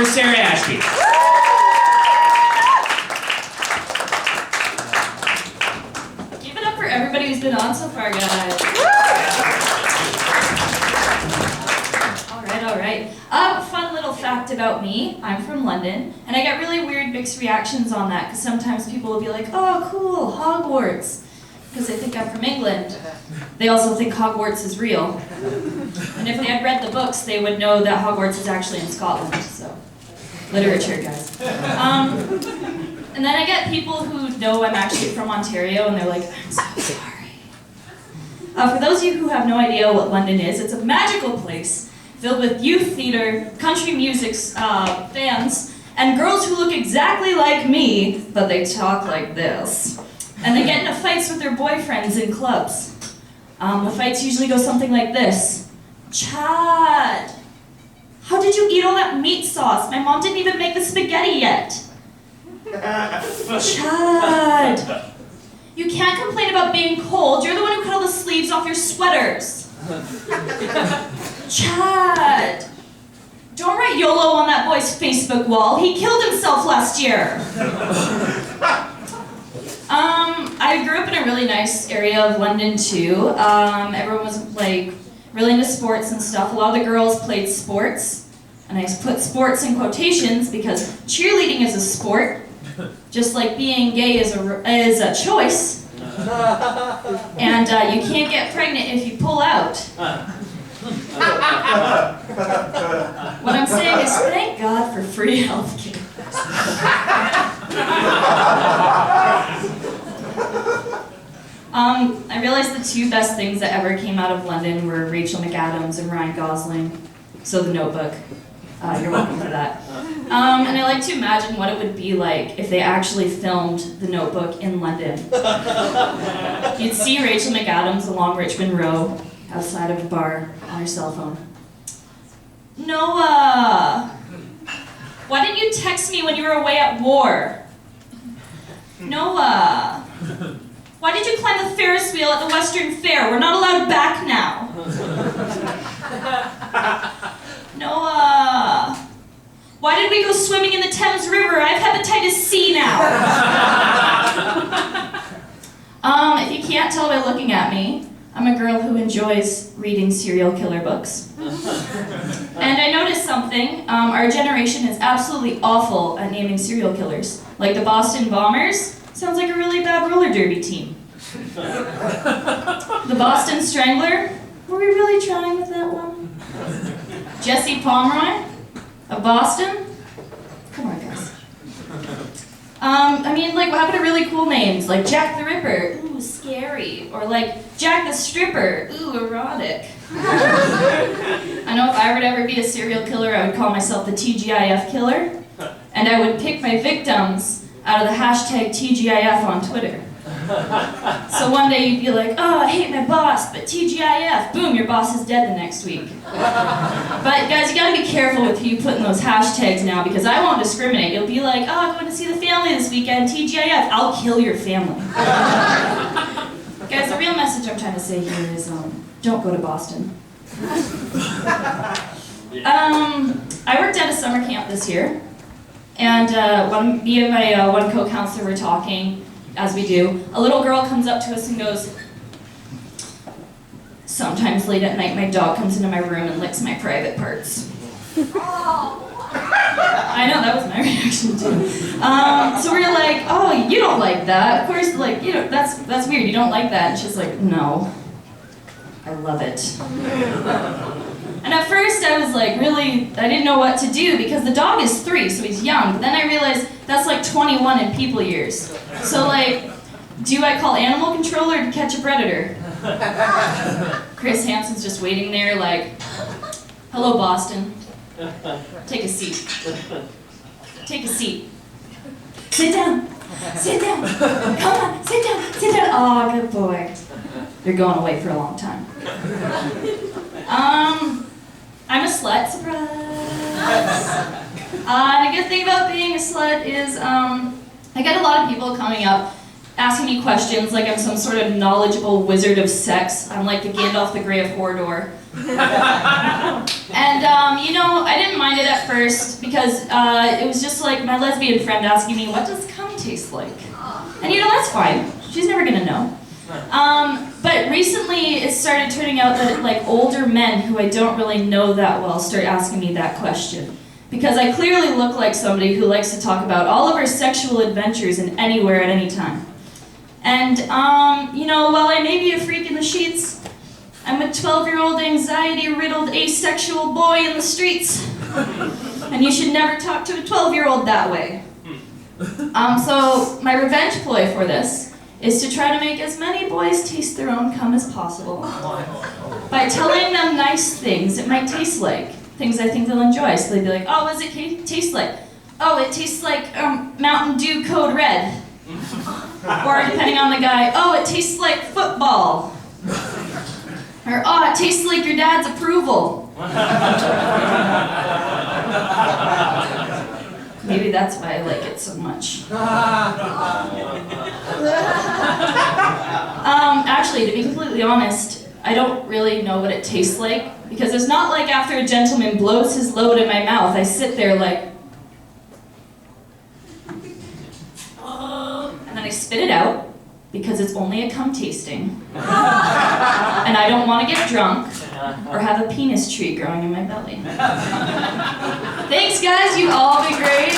for Sarah Ashby. Give it up for everybody who's been on so far, guys. All right. Fun little fact about me. I'm from London, and I get really weird mixed reactions on that, because sometimes people will be like, oh, cool, Hogwarts, because they think I'm from England. They also think Hogwarts is real. And if they had read the books, they would know that Hogwarts is actually in Scotland, so literature, guys. And then I get people who know I'm actually from Ontario, and they're like, I'm so sorry. For those of you who have no idea what London is, it's a magical place filled with youth theater, country music fans, and girls who look exactly like me, but they talk like this. And they get into fights with their boyfriends in clubs. The fights usually go something like this. Chad, how did you eat all that meat sauce? My mom didn't even make the spaghetti yet. Chad, you can't complain about being cold. You're the one who cut all the sleeves off your sweaters. Chad, don't write YOLO on that boy's Facebook wall. He killed himself last year. I grew up in a really nice area of London too. Everyone was like really into sports and stuff. A lot of the girls played sports, and I put sports in quotations because cheerleading is a sport, just like being gay is a choice. And you can't get pregnant if you pull out. What I'm saying is, thank God for free healthcare. I realized the two best things that ever came out of London were Rachel McAdams and Ryan Gosling. So The Notebook. You're welcome for that. And I like to imagine what it would be like if they actually filmed The Notebook in London. You'd see Rachel McAdams along Richmond Row, outside of a bar, on her cell phone. Noah! Why didn't you text me when you were away at war? Noah! Why did you climb the Ferris wheel at the Western Fair? We're not allowed back now. Noah! Why did we go swimming in the Thames River? I have hepatitis C now. If you can't tell by looking at me, I'm a girl who enjoys reading serial killer books. And I noticed something. Our generation is absolutely awful at naming serial killers. Like the Boston Bombers, sounds like a really bad roller derby team. The Boston Strangler, were we really trying with that one? Jesse Pomeroy of Boston? Come on, guys. I mean, like, what happened to really cool names? Like Jack the Ripper, ooh, scary. Or like Jack the Stripper, ooh, erotic. I know if I were to ever be a serial killer, I would call myself the TGIF killer. And I would pick my victims out of the hashtag TGIF on Twitter. So one day you'd be like, oh, I hate my boss, but TGIF, boom, your boss is dead the next week. But guys, you gotta be careful with who you put in those hashtags now, because I won't discriminate. You'll be like, oh, I'm going to see the family this weekend, TGIF, I'll kill your family. Guys, the real message I'm trying to say here is, don't go to Boston. I worked at a summer camp this year, and me and my one co-counselor were talking, as we do. A little girl comes up to us and goes, sometimes late at night my dog comes into my room and licks my private parts. I know, that was my reaction too. So we were like, oh, you don't like that. Of course, like, you know, that's weird, you don't like that. And she's like, no, I love it. And at first I was like, really, I didn't know what to do because the dog is 3, so he's young. But then I realized that's like 21 in people years. So like, do I call animal control or to catch a predator? Chris Hansen's just waiting there like, hello Boston. Take a seat. Take a seat. Sit down. Sit down. Come on, sit down. Sit down. Oh, good boy. You're going away for a long time. I'm a slut, surprise. And a good thing about being a slut is I get a lot of people coming up asking me questions like I'm some sort of knowledgeable wizard of sex. I'm like the Gandalf the Grey of Mordor. And, I didn't mind it at first because it was just like my lesbian friend asking me, what does cum taste like? And that's fine. She's never gonna know. But recently it started turning out that like older men who I don't really know that well start asking me that question. Because I clearly look like somebody who likes to talk about all of her sexual adventures and anywhere at any time. And, while I may be a freak in the sheets, I'm a 12-year-old anxiety-riddled asexual boy in the streets. And you should never talk to a 12-year-old that way. So my revenge ploy for this is to try to make as many boys taste their own cum as possible by telling them nice things it might taste like, things I think they'll enjoy. So they'd be like, oh, what does it taste like? Oh, it tastes like Mountain Dew Code Red. Or depending on the guy, oh, it tastes like football. Or, oh, it tastes like your dad's approval. Maybe that's why I like it so much. Actually, to be completely honest, I don't really know what it tastes like, because it's not like after a gentleman blows his load in my mouth, I sit there like, and then I spit it out, because it's only a cum tasting. And I don't want to get drunk, or have a penis tree growing in my belly. Thanks guys, you've all been great.